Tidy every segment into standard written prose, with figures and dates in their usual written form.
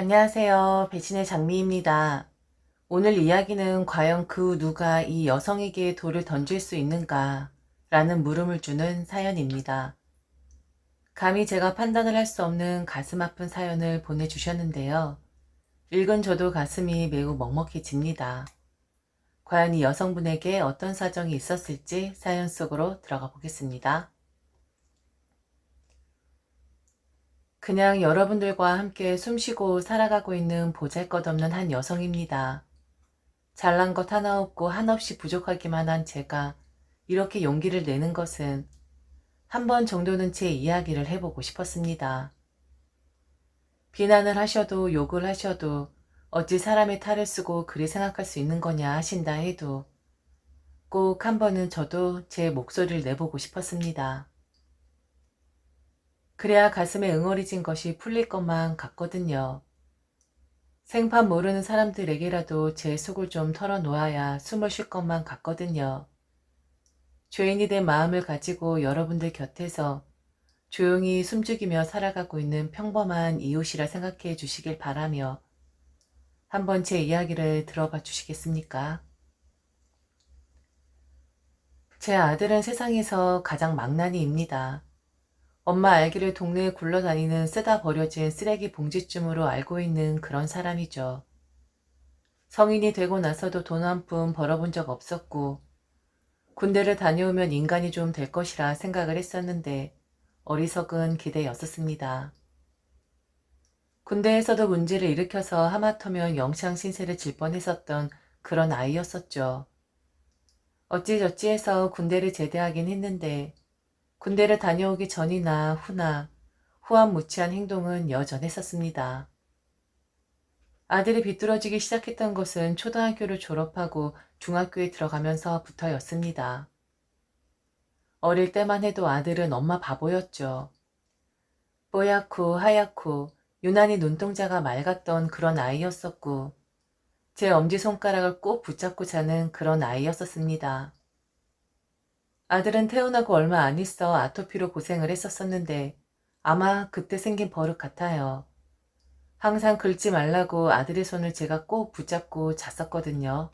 안녕하세요. 배신의 장미입니다. 오늘 이야기는 과연 그 누가 이 여성에게 돌을 던질 수 있는가? 라는 물음을 주는 사연입니다. 감히 제가 판단을 할 수 없는 가슴 아픈 사연을 보내주셨는데요. 읽은 저도 가슴이 매우 먹먹해집니다. 과연 이 여성분에게 어떤 사정이 있었을지 사연 속으로 들어가 보겠습니다. 그냥 여러분들과 함께 숨쉬고 살아가고 있는 보잘것없는 한 여성입니다. 잘난 것 하나 없고 한없이 부족하기만 한 제가 이렇게 용기를 내는 것은 한 번 정도는 제 이야기를 해보고 싶었습니다. 비난을 하셔도 욕을 하셔도 어찌 사람의 탈을 쓰고 그리 생각할 수 있는 거냐 하신다 해도 꼭 한 번은 저도 제 목소리를 내보고 싶었습니다. 그래야 가슴에 응어리진 것이 풀릴 것만 같거든요. 생판 모르는 사람들에게라도 제 속을 좀 털어놓아야 숨을 쉴 것만 같거든요. 죄인이 된 마음을 가지고 여러분들 곁에서 조용히 숨죽이며 살아가고 있는 평범한 이웃이라 생각해 주시길 바라며 한번 제 이야기를 들어봐 주시겠습니까? 제 아들은 세상에서 가장 망나니입니다. 엄마 알기를 동네에 굴러다니는 쓰다 버려진 쓰레기 봉지쯤으로 알고 있는 그런 사람이죠. 성인이 되고 나서도 돈 한 푼 벌어본 적 없었고 군대를 다녀오면 인간이 좀 될 것이라 생각을 했었는데 어리석은 기대였었습니다. 군대에서도 문제를 일으켜서 하마터면 영창 신세를 질 뻔했었던 그런 아이였었죠. 어찌저찌해서 군대를 제대하긴 했는데 군대를 다녀오기 전이나 후나 후안무치한 행동은 여전했었습니다. 아들이 비뚤어지기 시작했던 것은 초등학교를 졸업하고 중학교에 들어가면서부터였습니다. 어릴 때만 해도 아들은 엄마 바보였죠. 뽀얗고 하얗고 유난히 눈동자가 맑았던 그런 아이였었고 제 엄지손가락을 꼭 붙잡고 자는 그런 아이였었습니다. 아들은 태어나고 얼마 안 있어 아토피로 고생을 했었었는데 아마 그때 생긴 버릇 같아요. 항상 긁지 말라고 아들의 손을 제가 꼭 붙잡고 잤었거든요.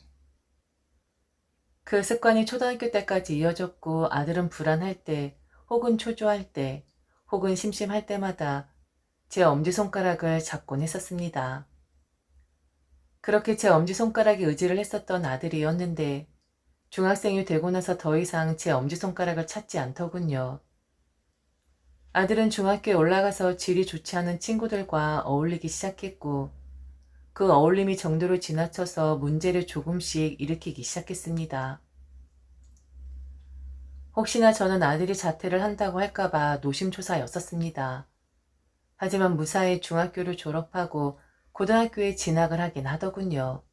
그 습관이 초등학교 때까지 이어졌고 아들은 불안할 때 혹은 초조할 때 혹은 심심할 때마다 제 엄지손가락을 잡곤 했었습니다. 그렇게 제 엄지손가락에 의지를 했었던 아들이었는데 중학생이 되고 나서 더 이상 제 엄지손가락을 찾지 않더군요. 아들은 중학교에 올라가서 질이 좋지 않은 친구들과 어울리기 시작했고 그 어울림이 정도를 지나쳐서 문제를 조금씩 일으키기 시작했습니다. 혹시나 저는 아들이 자퇴를 한다고 할까봐 노심초사였었습니다. 하지만 무사히 중학교를 졸업하고 고등학교에 진학을 하긴 하더군요.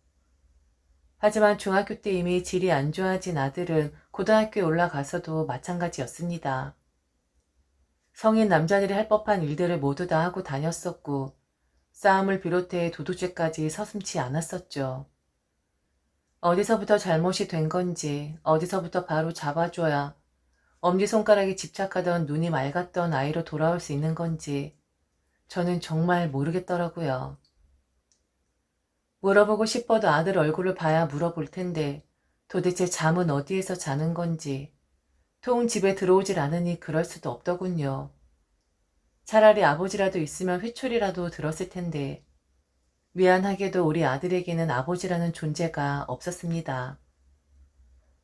하지만 중학교 때 이미 질이 안 좋아진 아들은 고등학교에 올라가서도 마찬가지였습니다. 성인 남자들이 할 법한 일들을 모두 다 하고 다녔었고 싸움을 비롯해 도둑질까지 서슴지 않았었죠. 어디서부터 잘못이 된 건지 어디서부터 바로 잡아줘야 엄지손가락에 집착하던 눈이 맑았던 아이로 돌아올 수 있는 건지 저는 정말 모르겠더라고요. 물어보고 싶어도 아들 얼굴을 봐야 물어볼 텐데 도대체 잠은 어디에서 자는 건지 통 집에 들어오질 않으니 그럴 수도 없더군요. 차라리 아버지라도 있으면 회초리라도 들었을 텐데 미안하게도 우리 아들에게는 아버지라는 존재가 없었습니다.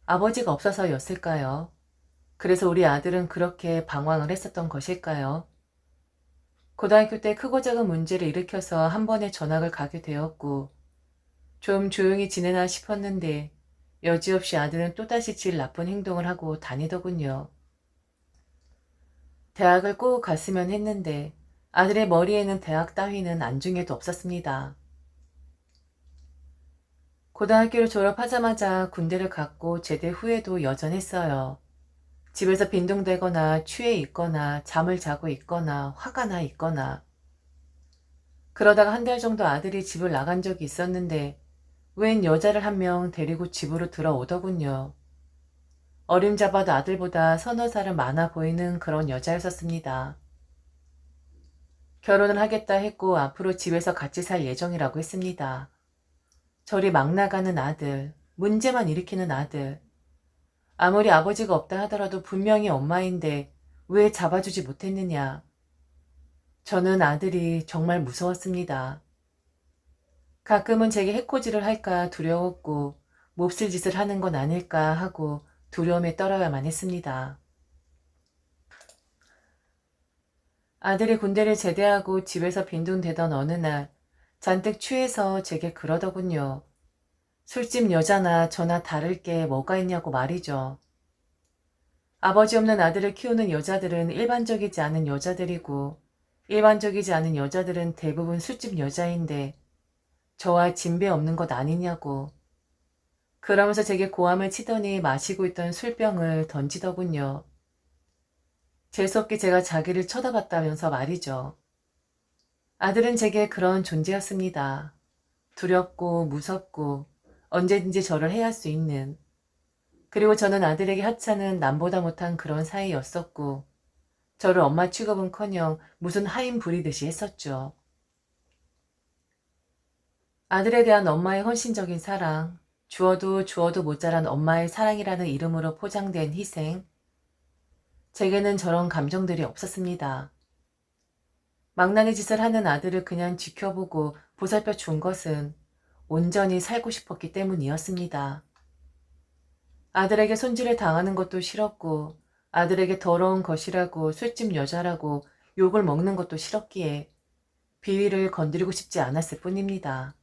아버지가 없어서였을까요? 그래서 우리 아들은 그렇게 방황을 했었던 것일까요? 고등학교 때 크고 작은 문제를 일으켜서 한 번에 전학을 가게 되었고 좀 조용히 지내나 싶었는데 여지없이 아들은 또다시 질 나쁜 행동을 하고 다니더군요. 대학을 꼭 갔으면 했는데 아들의 머리에는 대학 따위는 안중에도 없었습니다. 고등학교를 졸업하자마자 군대를 갔고 제대 후에도 여전했어요. 집에서 빈둥대거나 취해 있거나 잠을 자고 있거나 화가 나 있거나 그러다가 한 달 정도 아들이 집을 나간 적이 있었는데 웬 여자를 한 명 데리고 집으로 들어오더군요. 어림잡아도 아들보다 서너 살은 많아 보이는 그런 여자였었습니다. 결혼을 하겠다 했고 앞으로 집에서 같이 살 예정이라고 했습니다. 저리 막 나가는 아들, 문제만 일으키는 아들. 아무리 아버지가 없다 하더라도 분명히 엄마인데 왜 잡아주지 못했느냐. 저는 아들이 정말 무서웠습니다. 가끔은 제게 해코지를 할까 두려웠고 몹쓸 짓을 하는 건 아닐까 하고 두려움에 떨어야만 했습니다. 아들이 군대를 제대하고 집에서 빈둥대던 어느 날 잔뜩 취해서 제게 그러더군요. 술집 여자나 저나 다를 게 뭐가 있냐고 말이죠. 아버지 없는 아들을 키우는 여자들은 일반적이지 않은 여자들이고 일반적이지 않은 여자들은 대부분 술집 여자인데 저와 진배 없는 것 아니냐고. 그러면서 제게 고함을 치더니 마시고 있던 술병을 던지더군요. 재수없게 제가 자기를 쳐다봤다면서 말이죠. 아들은 제게 그런 존재였습니다. 두렵고 무섭고 언제든지 저를 해할 수 있는. 그리고 저는 아들에게 하찮은 남보다 못한 그런 사이였었고 저를 엄마 취급은커녕 무슨 하인 부리듯이 했었죠. 아들에 대한 엄마의 헌신적인 사랑, 주어도 주어도 모자란 엄마의 사랑이라는 이름으로 포장된 희생, 제게는 저런 감정들이 없었습니다. 망나니 짓을 하는 아들을 그냥 지켜보고 보살펴 준 것은 온전히 살고 싶었기 때문이었습니다. 아들에게 손질을 당하는 것도 싫었고 아들에게 더러운 것이라고 술집 여자라고 욕을 먹는 것도 싫었기에 비위를 건드리고 싶지 않았을 뿐입니다.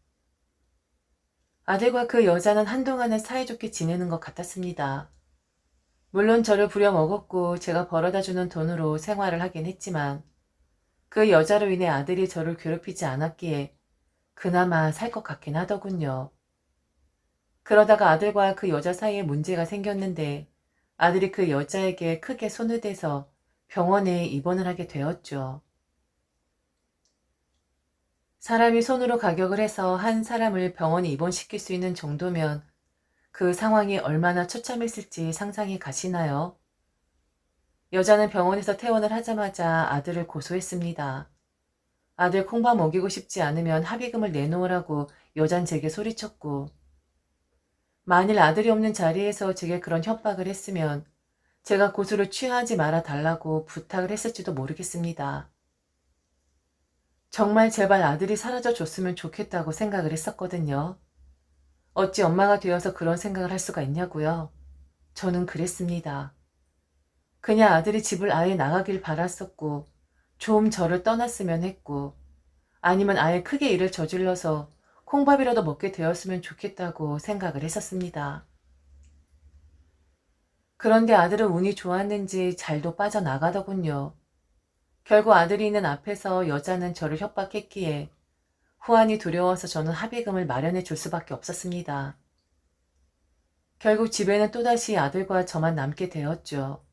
아들과 그 여자는 한동안은 사이좋게 지내는 것 같았습니다. 물론 저를 부려먹었고 제가 벌어다주는 돈으로 생활을 하긴 했지만 그 여자로 인해 아들이 저를 괴롭히지 않았기에 그나마 살 것 같긴 하더군요. 그러다가 아들과 그 여자 사이에 문제가 생겼는데 아들이 그 여자에게 크게 손을 대서 병원에 입원을 하게 되었죠. 사람이 손으로 가격을 해서 한 사람을 병원에 입원시킬 수 있는 정도면 그 상황이 얼마나 처참했을지 상상이 가시나요? 여자는 병원에서 퇴원을 하자마자 아들을 고소했습니다. 아들 콩밥 먹이고 싶지 않으면 합의금을 내놓으라고 여잔 제게 소리쳤고 만일 아들이 없는 자리에서 제게 그런 협박을 했으면 제가 고소를 취하지 말아 달라고 부탁을 했을지도 모르겠습니다. 정말 제발 아들이 사라져 줬으면 좋겠다고 생각을 했었거든요. 어찌 엄마가 되어서 그런 생각을 할 수가 있냐고요. 저는 그랬습니다. 그냥 아들이 집을 아예 나가길 바랐었고 좀 저를 떠났으면 했고 아니면 아예 크게 일을 저질러서 콩밥이라도 먹게 되었으면 좋겠다고 생각을 했었습니다. 그런데 아들은 운이 좋았는지 잘도 빠져나가더군요. 결국 아들이 있는 앞에서 여자는 저를 협박했기에 후환이 두려워서 저는 합의금을 마련해 줄 수밖에 없었습니다. 결국 집에는 또다시 아들과 저만 남게 되었죠.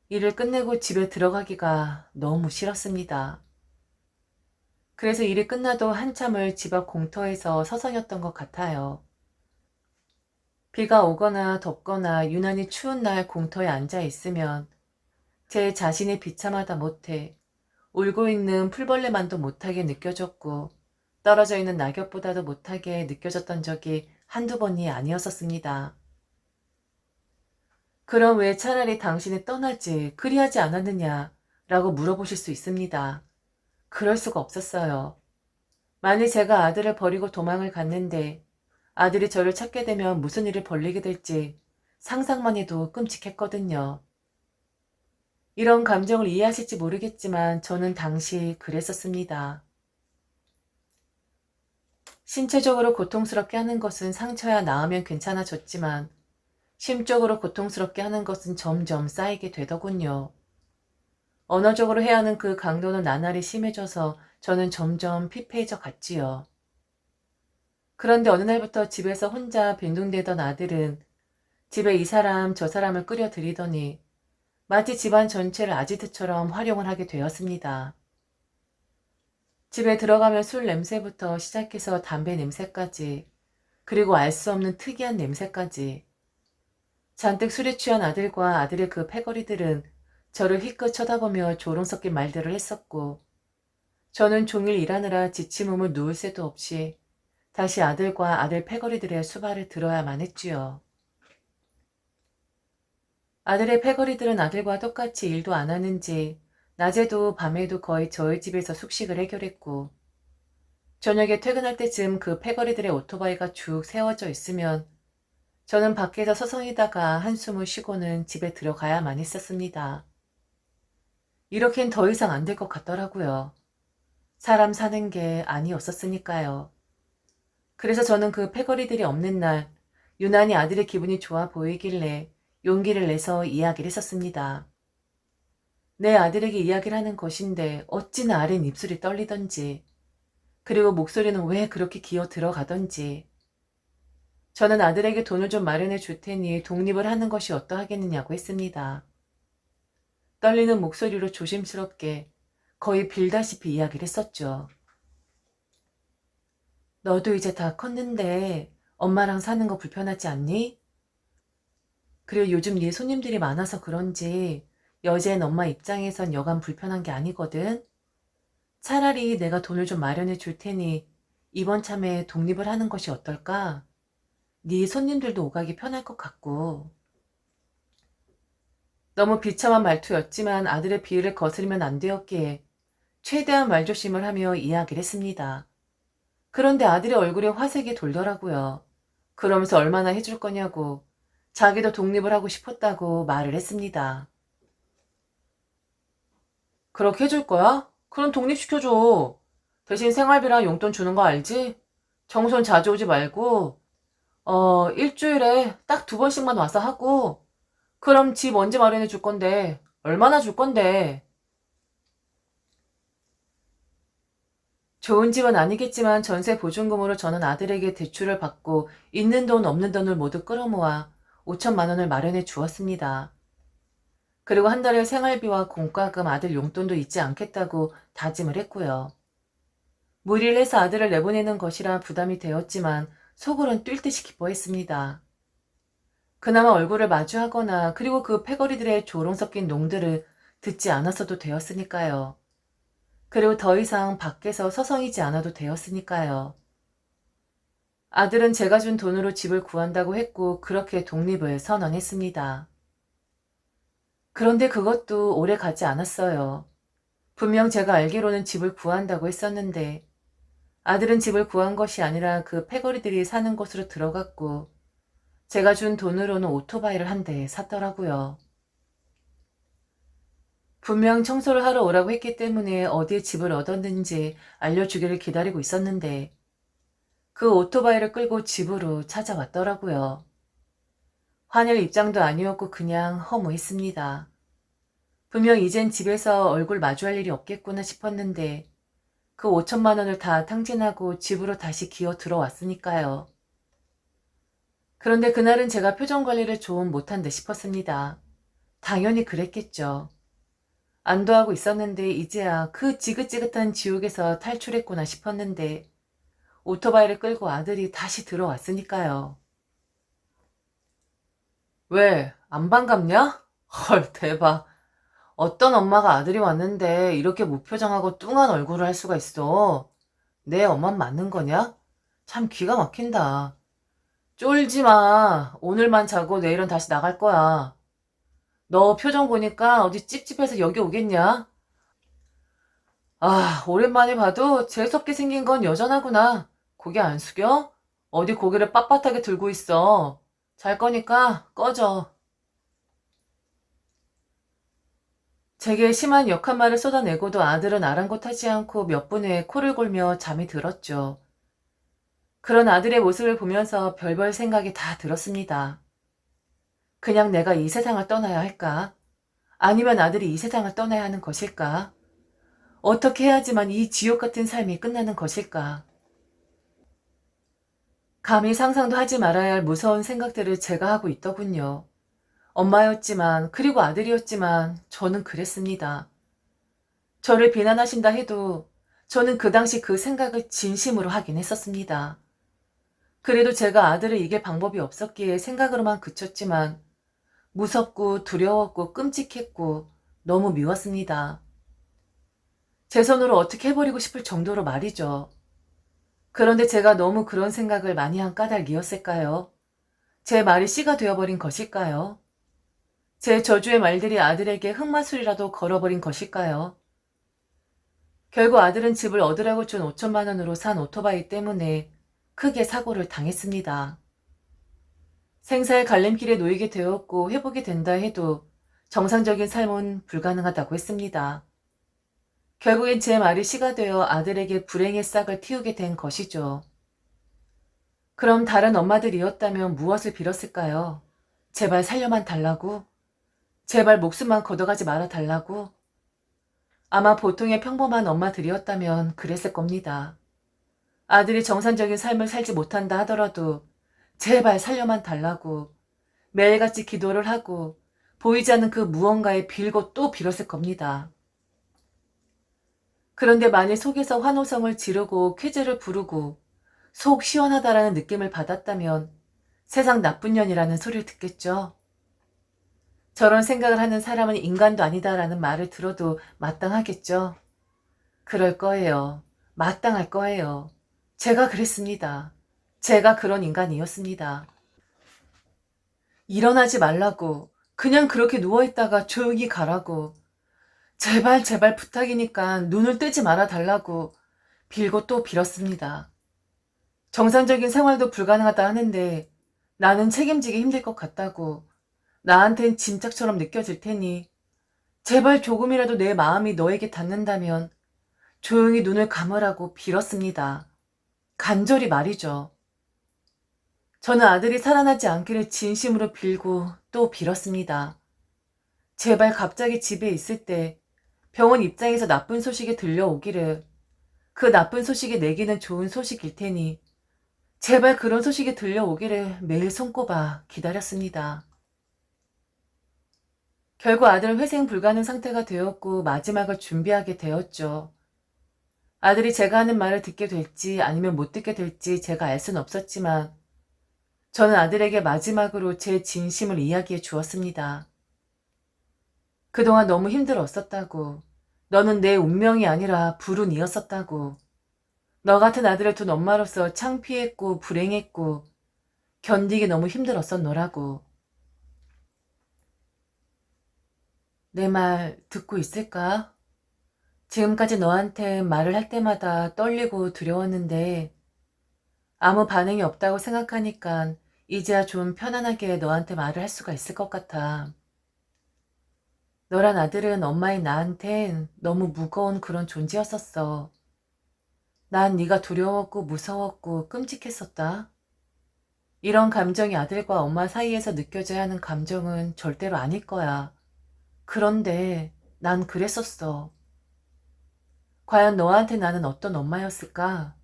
일을 끝내고 집에 들어가기가 너무 싫었습니다. 그래서 일이 끝나도 한참을 집 앞 공터에서 서성였던 것 같아요. 비가 오거나 덥거나 유난히 추운 날 공터에 앉아 있으면 제 자신이 비참하다 못해 울고 있는 풀벌레만도 못하게 느껴졌고 떨어져 있는 낙엽보다도 못하게 느껴졌던 적이 한두 번이 아니었었습니다. 그럼 왜 차라리 당신이 떠나지 그리하지 않았느냐 라고 물어보실 수 있습니다. 그럴 수가 없었어요. 만일 제가 아들을 버리고 도망을 갔는데 아들이 저를 찾게 되면 무슨 일을 벌리게 될지 상상만 해도 끔찍했거든요. 이런 감정을 이해하실지 모르겠지만 저는 당시 그랬었습니다. 신체적으로 고통스럽게 하는 것은 상처야 나으면 괜찮아졌지만 심적으로 고통스럽게 하는 것은 점점 쌓이게 되더군요. 언어적으로 해야 하는 그 강도는 나날이 심해져서 저는 점점 피폐해져 갔지요. 그런데 어느 날부터 집에서 혼자 빈둥대던 아들은 집에 이 사람 저 사람을 끌여들이더니 마치 집안 전체를 아지트처럼 활용을 하게 되었습니다. 집에 들어가면 술 냄새부터 시작해서 담배 냄새까지 그리고 알 수 없는 특이한 냄새까지 잔뜩 술에 취한 아들과 아들의 그 패거리들은 저를 휘끗 쳐다보며 조롱 섞인 말들을 했었고 저는 종일 일하느라 지친 몸을 누울 새도 없이 다시 아들과 아들 패거리들의 수발을 들어야만 했지요. 아들의 패거리들은 아들과 똑같이 일도 안 하는지 낮에도 밤에도 거의 저희 집에서 숙식을 해결했고, 저녁에 퇴근할 때쯤 그 패거리들의 오토바이가 쭉 세워져 있으면 저는 밖에서 서성이다가 한숨을 쉬고는 집에 들어가야만 했었습니다. 이렇게는 더 이상 안 될 것 같더라고요. 사람 사는 게 아니었었으니까요. 그래서 저는 그 패거리들이 없는 날 유난히 아들의 기분이 좋아 보이길래 용기를 내서 이야기를 했었습니다. 내 아들에게 이야기를 하는 것인데 어찌나 아린 입술이 떨리던지, 그리고 목소리는 왜 그렇게 기어 들어가던지, 저는 아들에게 돈을 좀 마련해 줄 테니 독립을 하는 것이 어떠하겠느냐고 했습니다. 떨리는 목소리로 조심스럽게 거의 빌다시피 이야기를 했었죠. 너도 이제 다 컸는데 엄마랑 사는 거 불편하지 않니? 그리고 요즘 네 손님들이 많아서 그런지 여자인 엄마 입장에선 여간 불편한 게 아니거든. 차라리 내가 돈을 좀 마련해 줄 테니 이번 참에 독립을 하는 것이 어떨까? 네 손님들도 오가기 편할 것 같고. 너무 비참한 말투였지만 아들의 비위를 거스르면 안 되었기에 최대한 말조심을 하며 이야기를 했습니다. 그런데 아들의 얼굴에 화색이 돌더라고요. 그러면서 얼마나 해줄 거냐고, 자기도 독립을 하고 싶었다고 말을 했습니다. 그렇게 해줄 거야? 그럼 독립시켜줘. 대신 생활비랑 용돈 주는 거 알지? 정선 자주 오지 말고 일주일에 딱 2번씩만 와서 하고, 그럼 집 언제 마련해 줄 건데? 얼마나 줄 건데? 좋은 집은 아니겠지만 전세 보증금으로 저는 아들에게 대출을 받고 있는 돈 없는 돈을 모두 끌어모아 5천만 원을 마련해 주었습니다. 그리고 한 달에 생활비와 공과금, 아들 용돈도 잊지 않겠다고 다짐을 했고요. 무리를 해서 아들을 내보내는 것이라 부담이 되었지만 속으론 뛸 듯이 기뻐했습니다. 그나마 얼굴을 마주하거나 그리고 그 패거리들의 조롱 섞인 농들을 듣지 않았어도 되었으니까요. 그리고 더 이상 밖에서 서성이지 않아도 되었으니까요. 아들은 제가 준 돈으로 집을 구한다고 했고 그렇게 독립을 선언했습니다. 그런데 그것도 오래 가지 않았어요. 분명 제가 알기로는 집을 구한다고 했었는데 아들은 집을 구한 것이 아니라 그 패거리들이 사는 곳으로 들어갔고 제가 준 돈으로는 오토바이를 한 대 샀더라고요. 분명 청소를 하러 오라고 했기 때문에 어디에 집을 얻었는지 알려주기를 기다리고 있었는데 그 오토바이를 끌고 집으로 찾아왔더라고요. 화낼 입장도 아니었고 그냥 허무했습니다. 분명 이젠 집에서 얼굴 마주할 일이 없겠구나 싶었는데 그 5천만 원을 다 탕진하고 집으로 다시 기어 들어왔으니까요. 그런데 그날은 제가 표정 관리를 좀 못한 듯 싶었습니다. 당연히 그랬겠죠. 안도하고 있었는데 이제야 그 지긋지긋한 지옥에서 탈출했구나 싶었는데 오토바이를 끌고 아들이 다시 들어왔으니까요. 왜? 안 반갑냐? 헐, 대박. 어떤 엄마가 아들이 왔는데 이렇게 무표정하고 뚱한 얼굴을 할 수가 있어. 내 엄만 맞는 거냐? 참 기가 막힌다. 쫄지 마. 오늘만 자고 내일은 다시 나갈 거야. 너 표정 보니까 어디 찝찝해서 여기 오겠냐? 아, 오랜만에 봐도 재수없게 생긴 건 여전하구나. 고개 안 숙여? 어디 고개를 빳빳하게 들고 있어. 잘 거니까 꺼져. 제게 심한 역한 말을 쏟아내고도 아들은 아랑곳하지 않고 몇 분 후에 코를 골며 잠이 들었죠. 그런 아들의 모습을 보면서 별별 생각이 다 들었습니다. 그냥 내가 이 세상을 떠나야 할까? 아니면 아들이 이 세상을 떠나야 하는 것일까? 어떻게 해야지만 이 지옥 같은 삶이 끝나는 것일까? 감히 상상도 하지 말아야 할 무서운 생각들을 제가 하고 있더군요. 엄마였지만, 그리고 아들이었지만, 저는 그랬습니다. 저를 비난하신다 해도 저는 그 당시 그 생각을 진심으로 하긴 했었습니다. 그래도 제가 아들을 이길 방법이 없었기에 생각으로만 그쳤지만, 무섭고 두려웠고 끔찍했고 너무 미웠습니다. 제 손으로 어떻게 해버리고 싶을 정도로 말이죠. 그런데 제가 너무 그런 생각을 많이 한 까닭이었을까요? 제 말이 씨가 되어버린 것일까요? 제 저주의 말들이 아들에게 흑마술이라도 걸어버린 것일까요? 결국 아들은 집을 얻으라고 준 5천만 원으로 산 오토바이 때문에 크게 사고를 당했습니다. 생사의 갈림길에 놓이게 되었고 회복이 된다 해도 정상적인 삶은 불가능하다고 했습니다. 결국엔 제 말이 씨가 되어 아들에게 불행의 싹을 틔우게 된 것이죠. 그럼 다른 엄마들이었다면 무엇을 빌었을까요? 제발 살려만 달라고? 제발 목숨만 걷어가지 말아 달라고? 아마 보통의 평범한 엄마들이었다면 그랬을 겁니다. 아들이 정상적인 삶을 살지 못한다 하더라도 제발 살려만 달라고 매일같이 기도를 하고 보이지 않는 그 무언가에 빌고 또 빌었을 겁니다. 그런데 만일 속에서 환호성을 지르고 쾌재를 부르고 속 시원하다라는 느낌을 받았다면 세상 나쁜 년이라는 소리를 듣겠죠. 저런 생각을 하는 사람은 인간도 아니다라는 말을 들어도 마땅하겠죠. 그럴 거예요. 마땅할 거예요. 제가 그랬습니다. 제가 그런 인간이었습니다. 일어나지 말라고, 그냥 그렇게 누워있다가 조용히 가라고, 제발 제발 부탁이니까 눈을 뜨지 말아 달라고 빌고 또 빌었습니다. 정상적인 생활도 불가능하다 하는데 나는 책임지기 힘들 것 같다고, 나한텐 짐짝처럼 느껴질 테니 제발 조금이라도 내 마음이 너에게 닿는다면 조용히 눈을 감으라고 빌었습니다. 간절히 말이죠. 저는 아들이 살아나지 않기를 진심으로 빌고 또 빌었습니다. 제발 갑자기 집에 있을 때 병원 입장에서 나쁜 소식이 들려오기를, 그 나쁜 소식이 내게는 좋은 소식일 테니 제발 그런 소식이 들려오기를 매일 손꼽아 기다렸습니다. 결국 아들은 회생 불가능 상태가 되었고 마지막을 준비하게 되었죠. 아들이 제가 하는 말을 듣게 될지 아니면 못 듣게 될지 제가 알 순 없었지만 저는 아들에게 마지막으로 제 진심을 이야기해 주었습니다. 그동안 너무 힘들었었다고, 너는 내 운명이 아니라 불운이었었다고, 너 같은 아들을 둔 엄마로서 창피했고 불행했고 견디기 너무 힘들었었노라고. 내 말 듣고 있을까? 지금까지 너한테 말을 할 때마다 떨리고 두려웠는데 아무 반응이 없다고 생각하니까 이제야 좀 편안하게 너한테 말을 할 수가 있을 것 같아. 너란 아들은 엄마인 나한텐 너무 무거운 그런 존재였었어. 난 네가 두려웠고 무서웠고 끔찍했었다. 이런 감정이 아들과 엄마 사이에서 느껴져야 하는 감정은 절대로 아닐 거야. 그런데 난 그랬었어. 과연 너한테 나는 어떤 엄마였을까?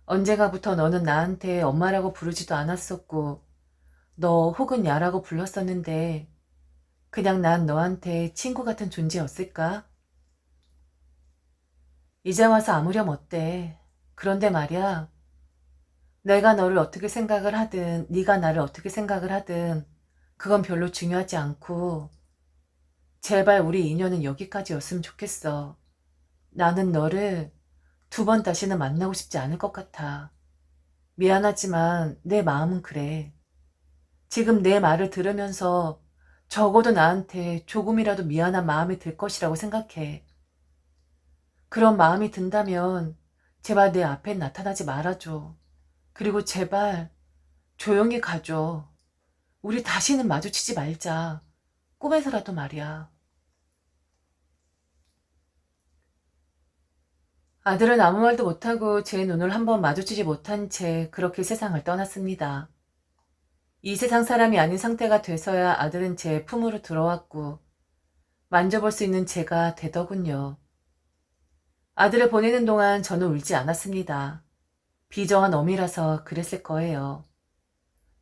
언젠가부터 너는 나한테 엄마라고 부르지도 않았었고 너 혹은 야라고 불렀었는데 그냥 난 너한테 친구 같은 존재였을까? 이제 와서 아무렴 어때? 그런데 말이야, 내가 너를 어떻게 생각을 하든 네가 나를 어떻게 생각을 하든 그건 별로 중요하지 않고 제발 우리 인연은 여기까지였으면 좋겠어. 나는 너를 두 번 다시는 만나고 싶지 않을 것 같아. 미안하지만 내 마음은 그래. 지금 내 말을 들으면서 적어도 나한테 조금이라도 미안한 마음이 들 것이라고 생각해. 그런 마음이 든다면 제발 내 앞에 나타나지 말아줘. 그리고 제발 조용히 가줘. 우리 다시는 마주치지 말자. 꿈에서라도 말이야. 아들은 아무 말도 못하고 제 눈을 한번 마주치지 못한 채 그렇게 세상을 떠났습니다. 이 세상 사람이 아닌 상태가 돼서야 아들은 제 품으로 들어왔고 만져볼 수 있는 제가 되더군요. 아들을 보내는 동안 저는 울지 않았습니다. 비정한 어미라서 그랬을 거예요.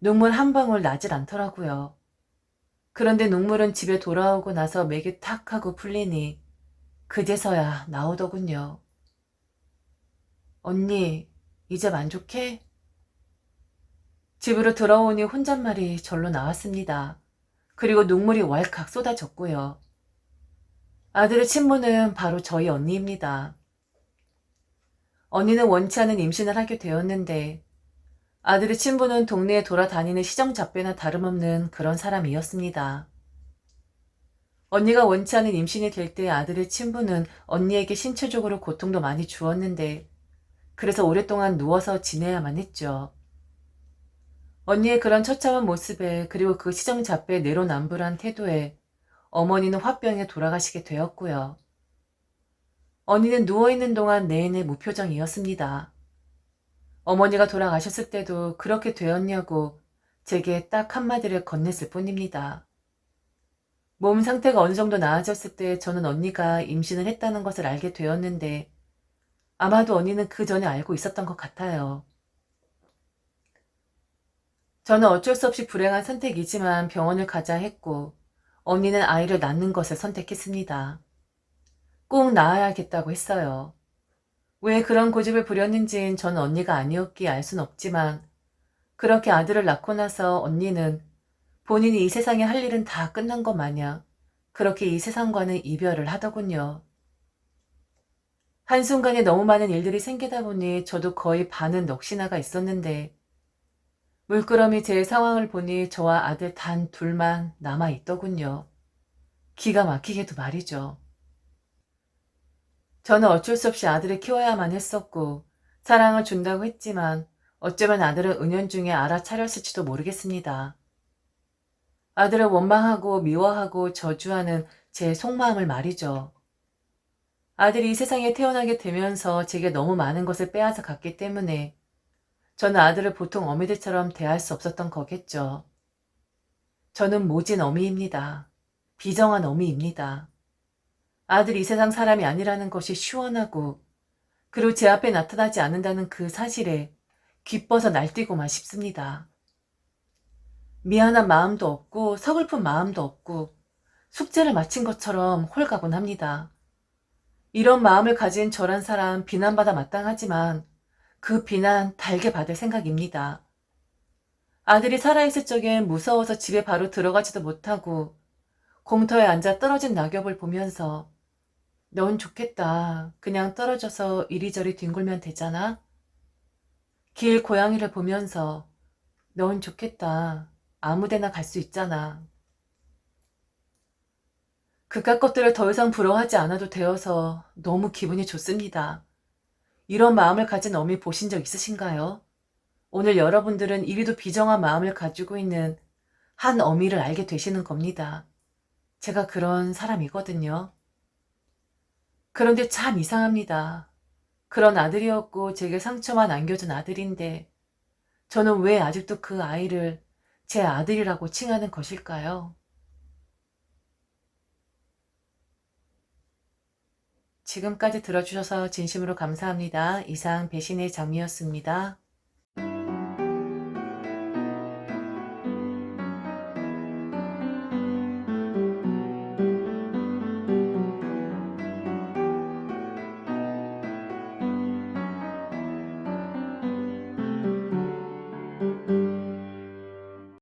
눈물 한 방울 나질 않더라고요. 그런데 눈물은 집에 돌아오고 나서 맥이 탁 하고 풀리니 그제서야 나오더군요. 언니, 이제 만족해? 집으로 들어오니 혼잣말이 절로 나왔습니다. 그리고 눈물이 왈칵 쏟아졌고요. 아들의 친모는 바로 저희 언니입니다. 언니는 원치 않은 임신을 하게 되었는데 아들의 친부는 동네에 돌아다니는 시정잡배나 다름없는 그런 사람이었습니다. 언니가 원치 않은 임신이 될 때 아들의 친부는 언니에게 신체적으로 고통도 많이 주었는데 그래서 오랫동안 누워서 지내야만 했죠. 언니의 그런 처참한 모습에 그리고 그 시정잡배의 내로남불한 태도에 어머니는 화병에 돌아가시게 되었고요. 언니는 누워있는 동안 내내 무표정이었습니다. 어머니가 돌아가셨을 때도 그렇게 되었냐고 제게 딱 한마디를 건넸을 뿐입니다. 몸 상태가 어느 정도 나아졌을 때 저는 언니가 임신을 했다는 것을 알게 되었는데 아마도 언니는 그 전에 알고 있었던 것 같아요. 저는 어쩔 수 없이 불행한 선택이지만 병원을 가자 했고 언니는 아이를 낳는 것을 선택했습니다. 꼭 낳아야겠다고 했어요. 왜 그런 고집을 부렸는진 전 언니가 아니었기에 알 순 없지만 그렇게 아들을 낳고 나서 언니는 본인이 이 세상에 할 일은 다 끝난 것 마냥 그렇게 이 세상과는 이별을 하더군요. 한순간에 너무 많은 일들이 생기다 보니 저도 거의 반은 넋이 나가 있었는데 물끄러미 제 상황을 보니 저와 아들 단 둘만 남아있더군요. 기가 막히게도 말이죠. 저는 어쩔 수 없이 아들을 키워야만 했었고 사랑을 준다고 했지만 어쩌면 아들은 은연중에 알아차렸을지도 모르겠습니다. 아들을 원망하고 미워하고 저주하는 제 속마음을 말이죠. 아들이 이 세상에 태어나게 되면서 제게 너무 많은 것을 빼앗아 갔기 때문에 저는 아들을 보통 어미들처럼 대할 수 없었던 거겠죠. 저는 모진 어미입니다. 비정한 어미입니다. 아들이 이 세상 사람이 아니라는 것이 시원하고 그리고 제 앞에 나타나지 않는다는 그 사실에 기뻐서 날뛰고만 싶습니다. 미안한 마음도 없고 서글픈 마음도 없고 숙제를 마친 것처럼 홀가분합니다. 이런 마음을 가진 저란 사람 비난받아 마땅하지만 그 비난 달게 받을 생각입니다. 아들이 살아있을 적엔 무서워서 집에 바로 들어가지도 못하고 공터에 앉아 떨어진 낙엽을 보면서 넌 좋겠다. 그냥 떨어져서 이리저리 뒹굴면 되잖아. 길 고양이를 보면서 넌 좋겠다. 아무데나 갈 수 있잖아. 그깟 것들을 더 이상 부러워하지 않아도 되어서 너무 기분이 좋습니다. 이런 마음을 가진 어미 보신 적 있으신가요? 오늘 여러분들은 이리도 비정한 마음을 가지고 있는 한 어미를 알게 되시는 겁니다. 제가 그런 사람이거든요. 그런데 참 이상합니다. 그런 아들이었고 제게 상처만 안겨준 아들인데 저는 왜 아직도 그 아이를 제 아들이라고 칭하는 것일까요? 지금까지 들어주셔서 진심으로 감사합니다. 이상 배신의 장미였습니다.